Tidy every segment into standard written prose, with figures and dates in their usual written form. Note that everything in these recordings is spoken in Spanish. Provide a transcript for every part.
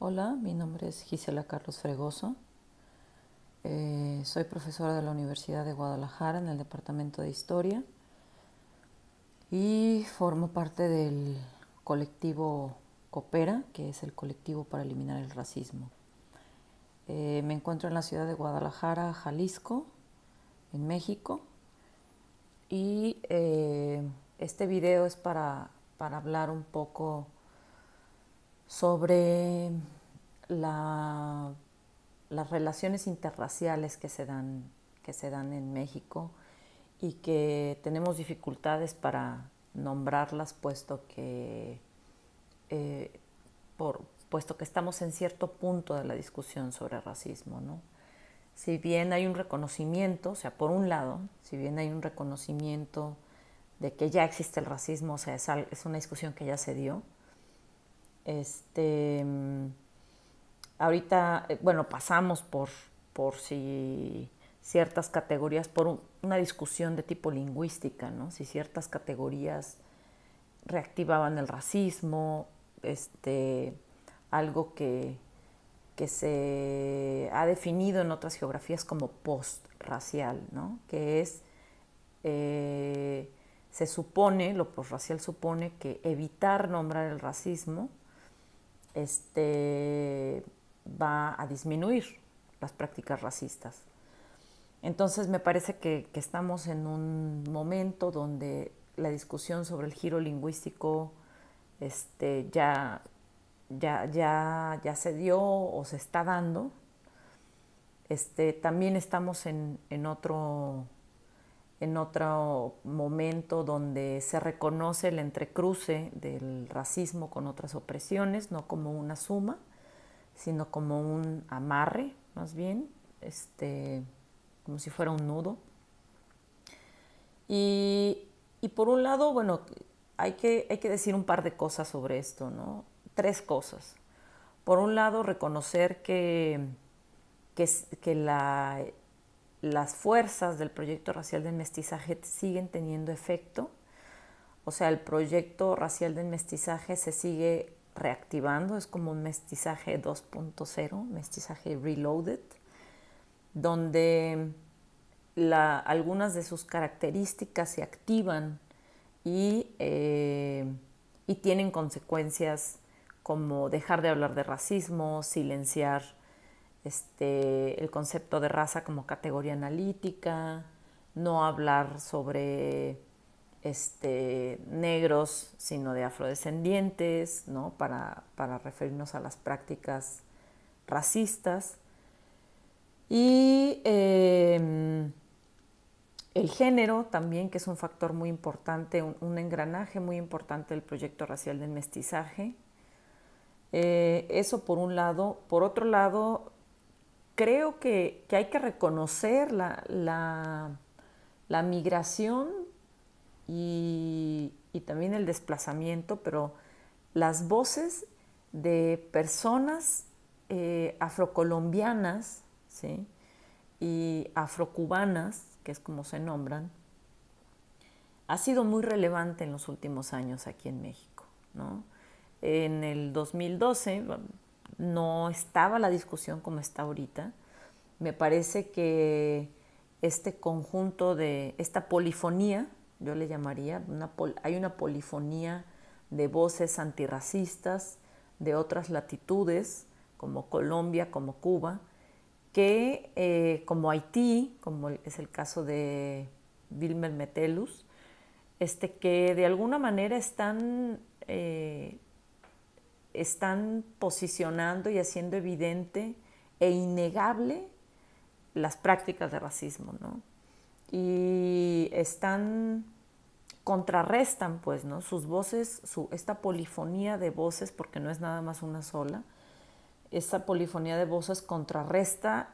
Hola, mi nombre es Gisela Carlos Fregoso. Soy profesora de la Universidad de Guadalajara en el Departamento de Historia y formo parte del colectivo Coopera, que es el colectivo para eliminar el racismo. Me encuentro en la ciudad de Guadalajara, Jalisco, en México, y este video es para hablar un poco sobre las relaciones interraciales que se dan en México y que tenemos dificultades para nombrarlas eh, por, puesto que estamos en cierto punto de la discusión sobre racismo, ¿no? Si bien hay un reconocimiento, o sea, por un lado, si bien hay un reconocimiento de que ya existe el racismo, o sea, es una discusión que ya se dio, este, ahorita, bueno, pasamos por si ciertas categorías, por una discusión de tipo lingüística, ¿no? Si ciertas categorías reactivaban el racismo, algo que se ha definido en otras geografías como postracial, ¿no? Que es, se supone, lo postracial supone que evitar nombrar el racismo va a disminuir las prácticas racistas. Entonces me parece que estamos en un momento donde la discusión sobre el giro lingüístico ya se dio o se está dando. También estamos en otro momento donde se reconoce el entrecruce del racismo con otras opresiones, no como una suma, sino como un amarre, más bien, como si fuera un nudo. Y por un lado, bueno, hay que decir un par de cosas sobre esto, ¿no? Tres cosas. Por un lado, reconocer que las fuerzas del proyecto racial de mestizaje siguen teniendo efecto. O sea, el proyecto racial de mestizaje se sigue reactivando, es como un mestizaje 2.0, mestizaje reloaded, donde algunas de sus características se activan y tienen consecuencias como dejar de hablar de racismo, silenciar el concepto de raza como categoría analítica, no hablar sobre negros, sino de afrodescendientes, ¿no? Para referirnos a las prácticas racistas. Y el género también, que es un factor muy importante, un engranaje muy importante del proyecto racial del mestizaje. Eso por un lado. Por otro lado, creo que hay que reconocer la migración y también el desplazamiento, pero las voces de personas afrocolombianas, ¿sí? Y afrocubanas, que es como se nombran, ha sido muy relevante en los últimos años aquí en México, ¿no? En el 2012 no estaba la discusión como está ahorita. Me parece que este conjunto de esta polifonía, yo le llamaría, hay una polifonía de voces antirracistas de otras latitudes, como Colombia, como Cuba, como Haití, como es el caso de Wilmer Metellus, que de alguna manera están posicionando y haciendo evidente e innegable las prácticas de racismo, ¿no? Y contrarrestan, pues, ¿no? Sus voces, esta polifonía de voces, porque no es nada más una sola, esta polifonía de voces contrarresta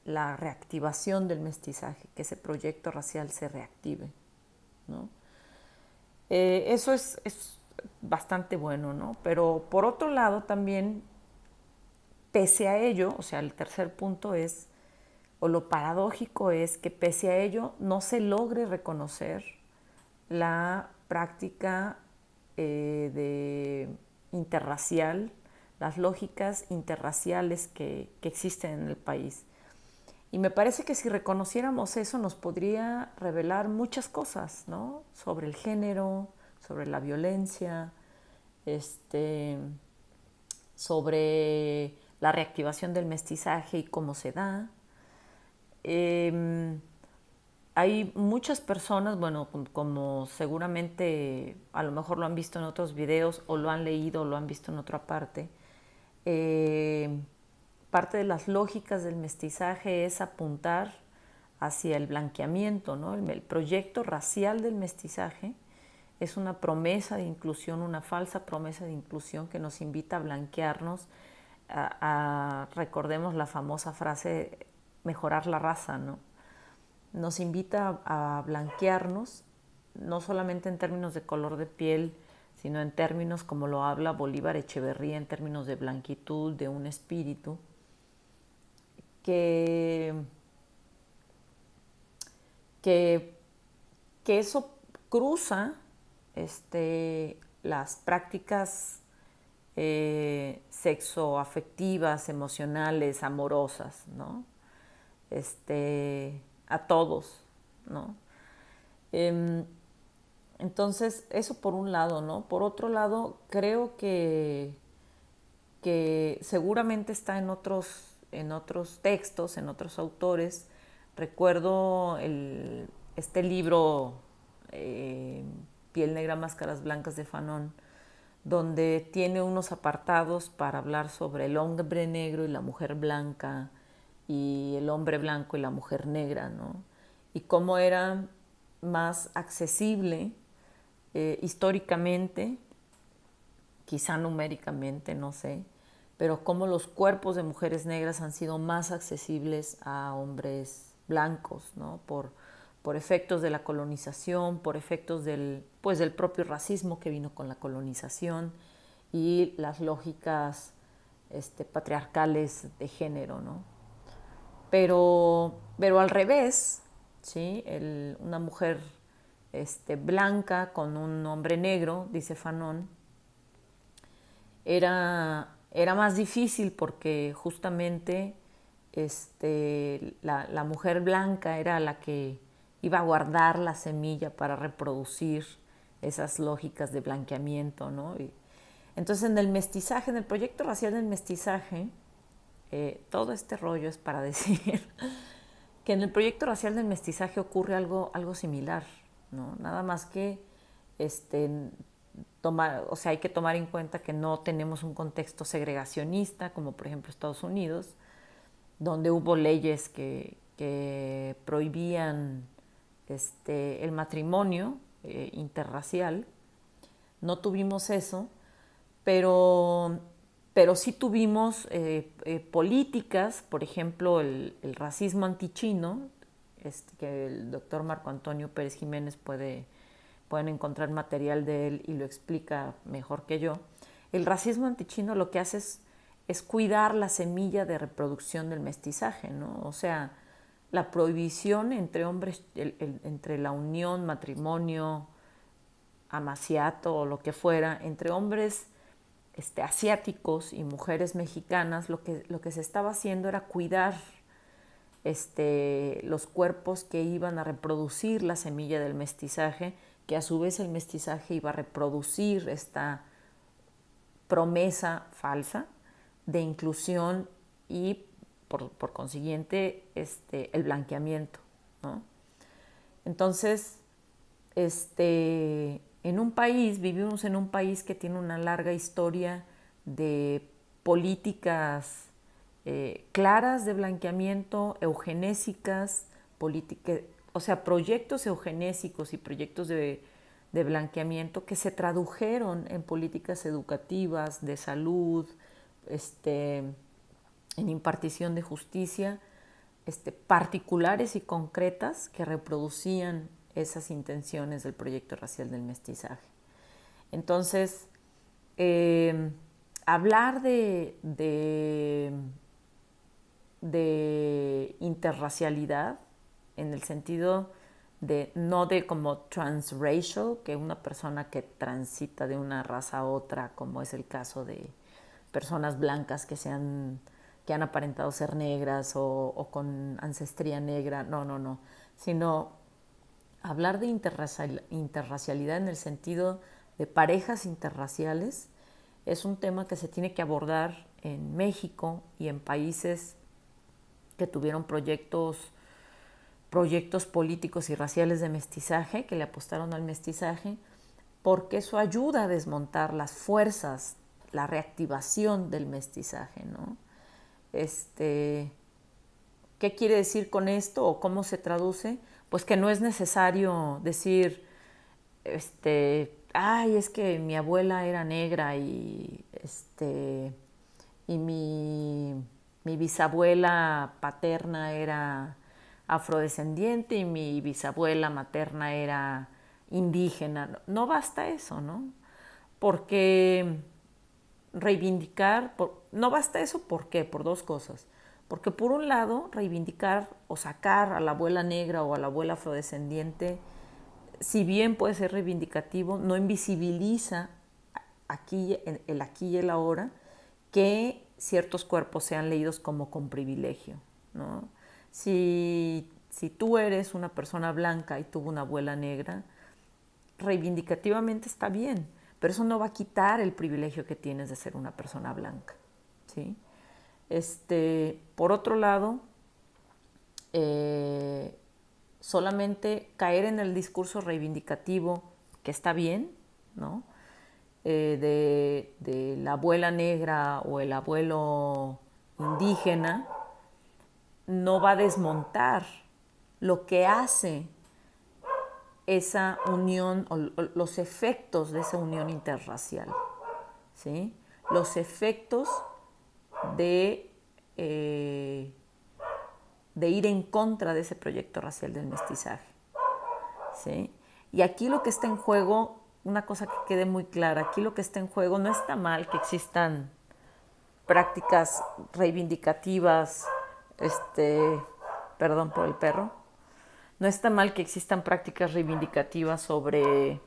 la reactivación del mestizaje, que ese proyecto racial se reactive, ¿no? Eso es bastante bueno, ¿no? Pero por otro lado también, pese a ello, o sea, el tercer punto es, o lo paradójico es que pese a ello no se logre reconocer la práctica interracial las lógicas interraciales que existen en el país. Y me parece que si reconociéramos eso nos podría revelar muchas cosas, ¿no? Sobre el género, sobre la violencia, sobre la reactivación del mestizaje y cómo se da. Hay muchas personas, bueno, como seguramente a lo mejor lo han visto en otros videos o lo han leído o lo han visto en otra parte, parte de las lógicas del mestizaje es apuntar hacia el blanqueamiento, ¿no? El proyecto racial del mestizaje es una promesa de inclusión, una falsa promesa de inclusión que nos invita a blanquearnos, recordemos la famosa frase, mejorar la raza, ¿no? Nos invita a blanquearnos, no solamente en términos de color de piel, sino en términos como lo habla Bolívar Echeverría, en términos de blanquitud, de un espíritu, que eso cruza las prácticas sexoafectivas, emocionales, amorosas, ¿no? A todos, ¿no? Entonces, eso por un lado, ¿no? Por otro lado, creo que seguramente está en otros textos, en otros autores. Recuerdo este libro, Piel Negra, Máscaras Blancas, de Fanon, donde tiene unos apartados para hablar sobre el hombre negro y la mujer blanca, y el hombre blanco y la mujer negra, ¿no? Y cómo era más accesible históricamente, quizá numéricamente, no sé, pero cómo los cuerpos de mujeres negras han sido más accesibles a hombres blancos, ¿no? Por efectos de la colonización, por efectos del propio racismo que vino con la colonización y las lógicas patriarcales de género, ¿no? Pero al revés, ¿sí? Una mujer blanca con un hombre negro, dice Fanon, era más difícil porque justamente la mujer blanca era la que iba a guardar la semilla para reproducir esas lógicas de blanqueamiento, ¿no? Entonces, en el mestizaje, en el proyecto racial del mestizaje, todo este rollo es para decir que en el proyecto racial del mestizaje ocurre algo similar, ¿no? Nada más que hay que tomar en cuenta que no tenemos un contexto segregacionista como por ejemplo Estados Unidos, donde hubo leyes que prohibían el matrimonio interracial. No tuvimos eso, pero sí tuvimos políticas, por ejemplo, el racismo antichino, que el doctor Marco Antonio Pérez Jiménez pueden encontrar material de él y lo explica mejor que yo. El racismo antichino lo que hace es cuidar la semilla de reproducción del mestizaje, ¿no? O sea, la prohibición entre hombres, entre la unión, matrimonio, amaciato o lo que fuera, entre hombres asiáticos y mujeres mexicanas, lo que se estaba haciendo era cuidar los cuerpos que iban a reproducir la semilla del mestizaje, que a su vez el mestizaje iba a reproducir esta promesa falsa de inclusión y por consiguiente el blanqueamiento, ¿no? Entonces, vivimos en un país que tiene una larga historia de políticas claras de blanqueamiento, eugenésicas, o sea, proyectos eugenésicos y proyectos de blanqueamiento que se tradujeron en políticas educativas, de salud, en impartición de justicia, particulares y concretas que reproducían esas intenciones del proyecto racial del mestizaje. Entonces, hablar de interracialidad en el sentido no de como transracial, que una persona que transita de una raza a otra, como es el caso de personas blancas que han aparentado ser negras o con ancestría negra, no, sino hablar de interracialidad en el sentido de parejas interraciales es un tema que se tiene que abordar en México y en países que tuvieron proyectos políticos y raciales de mestizaje, que le apostaron al mestizaje, porque eso ayuda a desmontar las fuerzas, la reactivación del mestizaje, ¿no? ¿Qué quiere decir con esto o cómo se traduce? Pues que no es necesario decir, ay, es que mi abuela era negra y mi bisabuela paterna era afrodescendiente y mi bisabuela materna era indígena. No basta eso, ¿no? Porque reivindicar, no basta eso, ¿por qué? Por dos cosas. Porque por un lado, reivindicar o sacar a la abuela negra o a la abuela afrodescendiente, si bien puede ser reivindicativo, no invisibiliza el aquí y el ahora que ciertos cuerpos sean leídos como con privilegio, ¿no? Si tú eres una persona blanca y tuvo una abuela negra, reivindicativamente está bien, pero eso no va a quitar el privilegio que tienes de ser una persona blanca, ¿sí? Por otro lado, solamente caer en el discurso reivindicativo, que está bien, ¿no? De la abuela negra o el abuelo indígena, no va a desmontar lo que hace esa unión o los efectos de esa unión interracial, ¿sí? Los efectos de ir en contra de ese proyecto racial del mestizaje, ¿sí? Y aquí lo que está en juego, una cosa que quede muy clara, aquí lo que está en juego, no está mal que existan prácticas reivindicativas, perdón por el perro, no está mal que existan prácticas reivindicativas sobre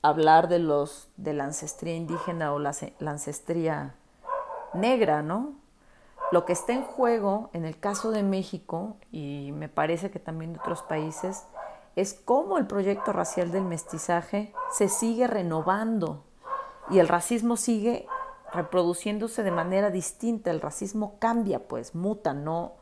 hablar de la ancestría indígena o la ancestría negra, ¿no? Lo que está en juego en el caso de México, y me parece que también de otros países, es cómo el proyecto racial del mestizaje se sigue renovando y el racismo sigue reproduciéndose de manera distinta. El racismo cambia, pues, muta, no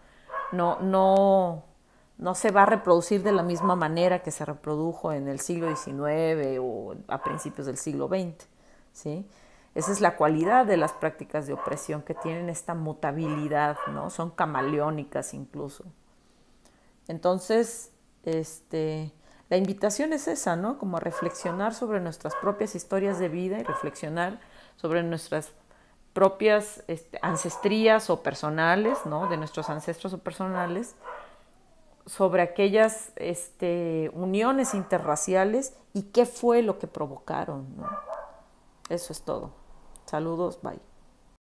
se va a reproducir de la misma manera que se reprodujo en el siglo XIX o a principios del siglo XX, ¿sí? Esa es la cualidad de las prácticas de opresión, que tienen esta mutabilidad, ¿no? Son camaleónicas incluso. Entonces, la invitación es esa, ¿no? Como a reflexionar sobre nuestras propias historias de vida y reflexionar sobre nuestras propias ancestrías o personales, ¿no? De nuestros ancestros o personales, sobre aquellas uniones interraciales y qué fue lo que provocaron, ¿no? Eso es todo. Saludos, bye.